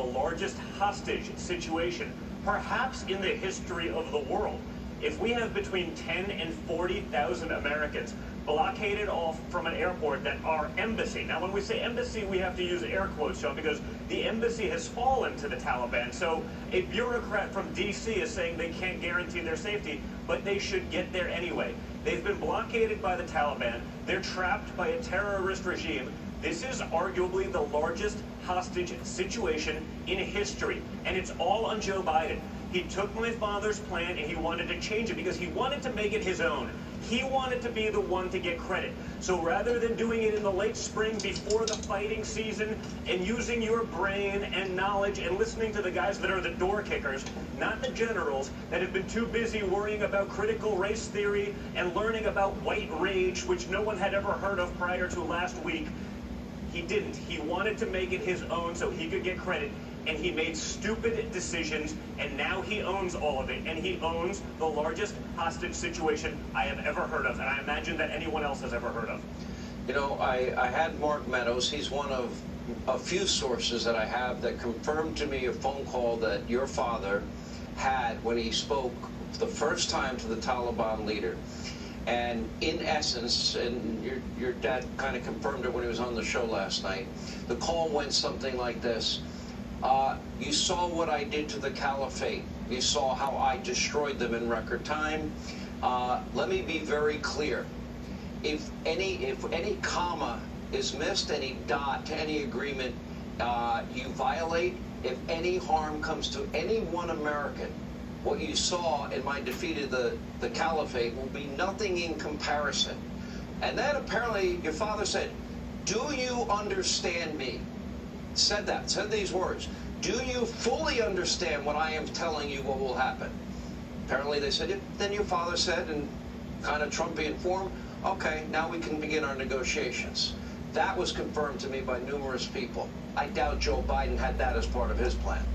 largest hostage situation, perhaps in the history of the world. If we have between 10 and 40,000 Americans blockaded off from an airport that our embassy, now when we say embassy, we have to use air quotes, Sean, because the embassy has fallen to the Taliban. So a bureaucrat from D.C. is saying they can't guarantee their safety, but they should get there anyway. They've been blockaded by the Taliban. They're trapped by a terrorist regime. This is arguably the largest hostage situation in history, and it's all on Joe Biden. He took my father's plan and he wanted to change it because he wanted to make it his own. He wanted to be the one to get credit. So rather than doing it in the late spring before the fighting season and using your brain and knowledge and listening to the guys that are the door kickers, not the generals that have been too busy worrying about critical race theory and learning about white rage, which no one had ever heard of prior to last week, he didn't. He wanted to make it his own so he could get credit. And he made stupid decisions, and now he owns all of it, and he owns the largest hostage situation I have ever heard of, and I imagine that anyone else has ever heard of. You know, I had Mark Meadows. He's one of a few sources that I have that confirmed to me a phone call that your father had when he spoke the first time to the Taliban leader. And in essence, and your dad kind of confirmed it when he was on the show last night, the call went something like this. You saw what I did to the caliphate. You saw how I destroyed them in record time. Let me be very clear. If any comma is missed, any dot to any agreement you violate, if any harm comes to any one American, what you saw in my defeat of the caliphate will be nothing in comparison. And then apparently your father said, "Do you understand me?" Said these words. "Do you fully understand what I am telling you what will happen?" Apparently they said, then your father said, in kind of Trumpian form, "Okay, now we can begin our negotiations." That was confirmed to me by numerous people. I doubt Joe Biden had that as part of his plan.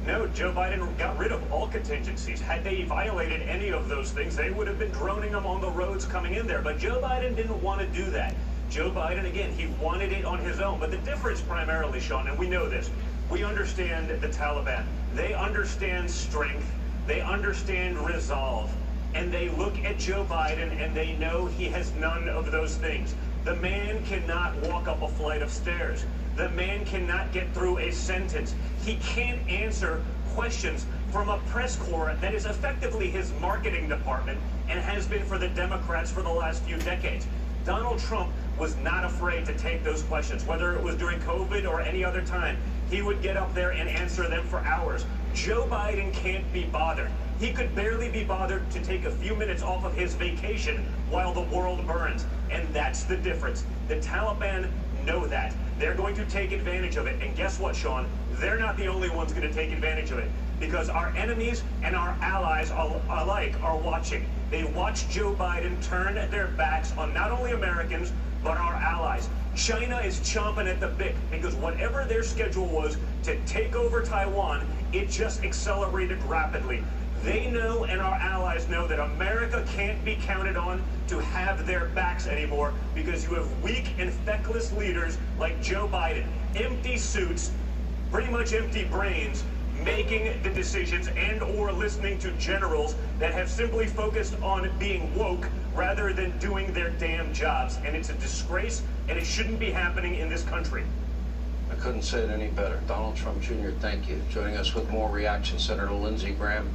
No, Joe Biden got rid of all contingencies. Had they violated any of those things, they would have been droning them on the roads coming in there. But Joe Biden didn't want to do that. Joe Biden, again, he wanted it on his own. But the difference primarily, Sean, and we know this, we understand the Taliban. They understand strength. They understand resolve. And they look at Joe Biden and they know he has none of those things. The man cannot walk up a flight of stairs. The man cannot get through a sentence. He can't answer questions from a press corps that is effectively his marketing department and has been for the Democrats for the last few decades. Donald Trump was not afraid to take those questions, whether it was during COVID or any other time. He would get up there and answer them for hours. Joe Biden can't be bothered. He could barely be bothered to take a few minutes off of his vacation while the world burns. And that's the difference. The Taliban know that. They're going to take advantage of it. And guess what, Sean? They're not the only ones going to take advantage of it, because our enemies and our allies alike are watching. They watch Joe Biden turn their backs on not only Americans, but our allies. China is chomping at the bit because whatever their schedule was to take over Taiwan, it just accelerated rapidly. They know, and our allies know, that America can't be counted on to have their backs anymore because you have weak and feckless leaders like Joe Biden, empty suits, pretty much empty brains, making the decisions and or listening to generals that have simply focused on being woke rather than doing their damn jobs. And it's a disgrace, and it shouldn't be happening in this country. I couldn't say it any better. Donald Trump Jr., thank you. Joining us with more reaction, Senator Lindsey Graham.